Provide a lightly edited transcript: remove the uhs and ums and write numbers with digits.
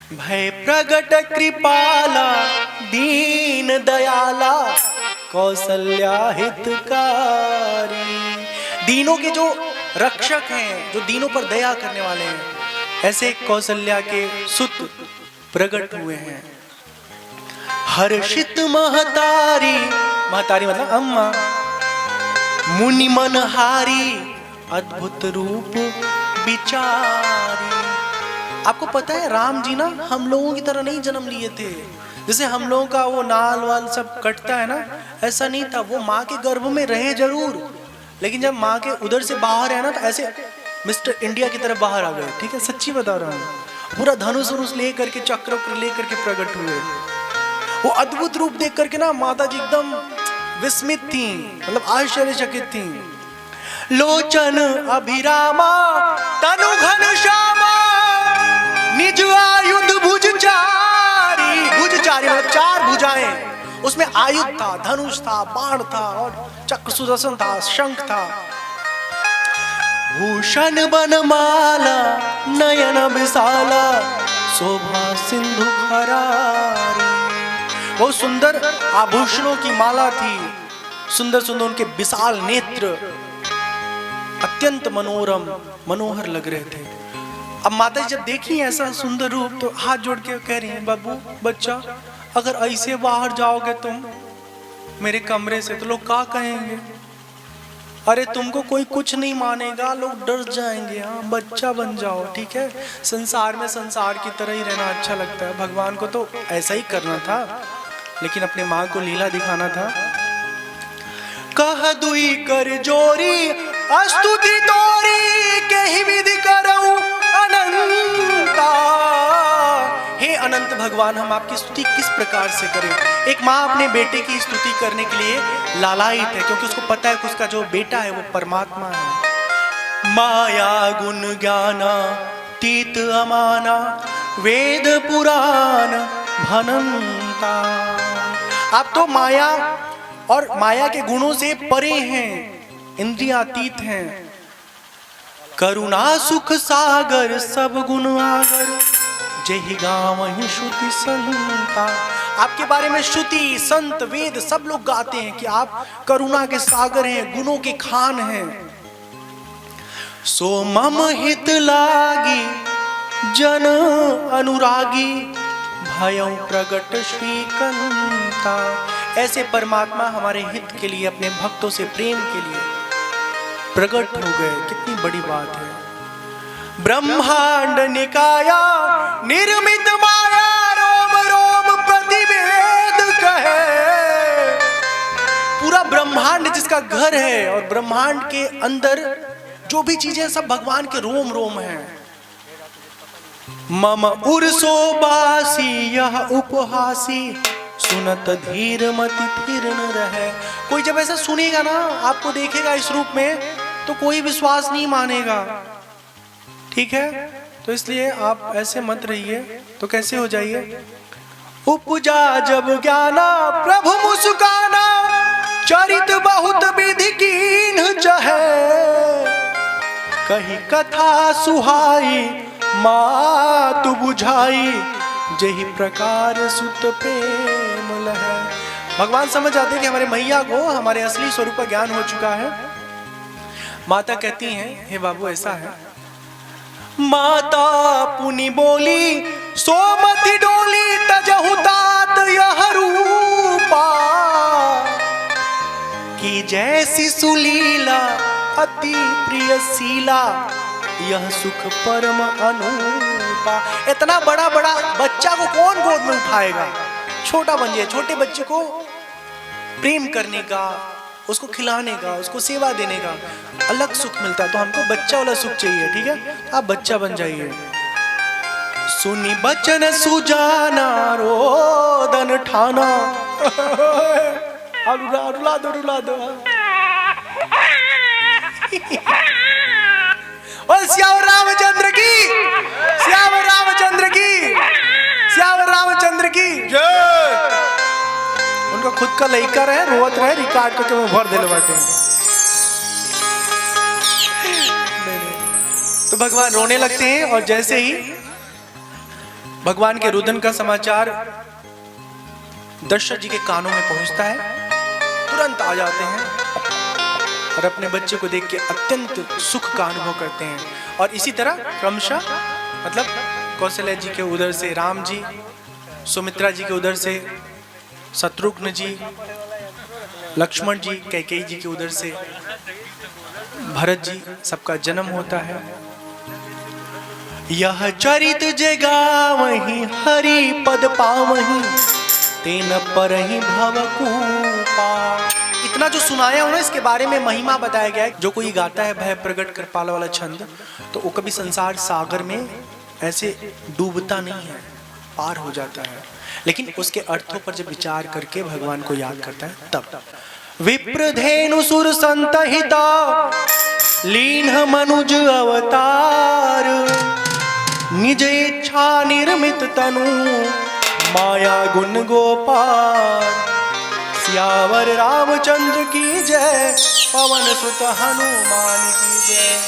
भय प्रगट कृपाला दीन दयाला कौशल्या हितकारी। दीनों के जो रक्षक हैं, जो दीनों पर दया करने वाले हैं, ऐसे कौशल्या के सुत प्रकट हुए हैं। हर्षित महतारी, महतारी मतलब अम्मा, मुनि मनहारी अद्भुत रूप विचारी। आपको पता है राम जी ना हम लोगों की तरह नहीं जन्म लिए थे। जैसे हम लोगों का वो नाल वाल सब कटता है ना, ऐसा नहीं था। वो माँ के गर्भ में रहे जरूर, लेकिन जब माँ के उधर से बाहर है ना तो ऐसे मिस्टर इंडिया की तरफ बाहर आ गए। ठीक है, सच्ची बता रहा हूँ। पूरा धनुष वनुष ले करके, चक्र ले करके प्रकट हुए। वो अद्भुत रूप देख करके ना माता जी एकदम विस्मित थी, मतलब आश्चर्यचकित थी। लोचन अभिरामा तनु घन श्यामा निज आयुध भुजचारी। भुजचारी मतलब चार भुजाएं, उसमें आयुध था, धनुष था, बाण था और चक्र सुदर्शन था, शंख था। भूषण बनमाला नयन विशाला शोभा सिंधु खरारी। बहुत सुंदर आभूषणों की माला थी, सुंदर सुंदर उनके विशाल नेत्र अत्यंत मनोरम मनोहर लग रहे थे। अब माता जी जब देखी ऐसा सुंदर रूप तो हाथ जोड़ के कह रही हैं, बाबू बच्चा अगर ऐसे बाहर जाओगे तुम मेरे कमरे से तो लोग क्या कहेंगे? अरे तुमको कोई कुछ नहीं मानेगा, लोग डर जाएंगे। हाँ, बच्चा बन जाओ, ठीक है। संसार में संसार की तरह ही रहना अच्छा लगता है। भगवान को तो ऐसा ही करना था, लेकिन अपने माँ को लीला दिखाना था। कह दुई कर जोरी स्तुति तोरी के विधि करऊं अनंता। हे अनंत भगवान, हम आपकी स्तुति किस प्रकार से करें? एक माँ अपने बेटे की स्तुति करने के लिए लालायित है, क्योंकि उसको पता है कि उसका जो बेटा है वो परमात्मा है। माया गुण ज्ञाना तीत अमाना वेद पुराण भनंता। आप तो माया और माया के गुणों से परे हैं, इंद्रियातीत हैं। करुणा सुख सागर सब गुण आगर जहि गावहि श्रुति संता। आपके बारे में श्रुति संत वेद सब लोग गाते हैं कि आप करुणा के सागर हैं, गुणों के खान हैं। सो मम हित लागी जन अनुरागी भयं प्रगट श्रीकंता। ऐसे परमात्मा हमारे हित के लिए, अपने भक्तों से प्रेम के लिए प्रकट हो गए। कितनी बड़ी बात है। ब्रह्मांड निकाया निर्मित माया रोम रोम प्रतिवेद कहे। पूरा ब्रह्मांड जिसका घर है और ब्रह्मांड के अंदर जो भी चीजें सब भगवान के रोम रोम हैं। मम उर्सो बासी यह उपहासी सुनत धीर मति फिर न रहे। कोई जब ऐसा सुनेगा ना, आपको देखेगा इस रूप में, तो कोई विश्वास नहीं मानेगा, ठीक है। तो इसलिए आप ऐसे मत रहिए। तो कैसे हो जाइए? उपजा जब ज्ञाना प्रभु मुस्काना चरित बहुत विधि कीन्ह चहे। कही कथा सुहाई मातु बुझाई जही प्रकार सुत प्रेम लहै। भगवान समझ आते हैं कि हमारे मैया को हमारे असली स्वरूप का ज्ञान हो चुका है। माता कहती हैं, हे बाबू ऐसा है। माता पुनि बोली सोमति डोली तजहु तात यह रूपा कि जैसी सुलीला अति प्रिय शीला यह सुख परम अनुपा। इतना बड़ा बड़ा बच्चा को कौन गोद में उठाएगा? छोटा बन जाए। छोटे बच्चे को प्रेम करने का, उसको खिलाने का, उसको सेवा देने का अलग सुख मिलता है। तो हमको बच्चा वाला सुख चाहिए, ठीक है। आप बच्चा बन जाइए। सुनी बचन सुजाना रोदन ठाना। रुला दो और श्याम रामचंद्र की, श्याम रामचंद्र की, श्याम रामचंद्र की जय। उनका खुद का लड़का रहे, रोवत रहे, रिकॉर्ड करके वो भर देले बाटे। तो भगवान रोने लगते हैं और जैसे ही भगवान के रुदन का समाचार दशरथ जी के कानों में पहुंचता है, तुरंत आ जाते हैं और अपने बच्चे को देख के अत्यंत सुख का अनुभव करते हैं। और इसी तरह क्रमशः मतलब कौशल्या जी के उधर से राम जी, सुमित्रा जी के उधर से शत्रुघ्न जी, लक्ष्मण जी, कैकेयी जी के उधर से भरत जी, सबका जन्म होता है। यह चरित जे गावहि हरि पद पावहि तेन परहि भवकूपा। इतना जो सुनाया हूं ना, इसके बारे में महिमा बताया गया है। जो कोई गाता है भय प्रगट कृपाल वाला छंद, तो वो कभी संसार सागर में ऐसे डूबता नहीं है, पार हो जाता है। लेकिन उसके अर्थों पर जब विचार करके भगवान को याद करता है तब। विप्रधेनु सुर संतहिता लीन मनुज अवतार, निज इच्छा निर्मित तनु माया गुण गोपाल। सियावर रामचंद्र की जय, पवन सुत हनुमान की जय।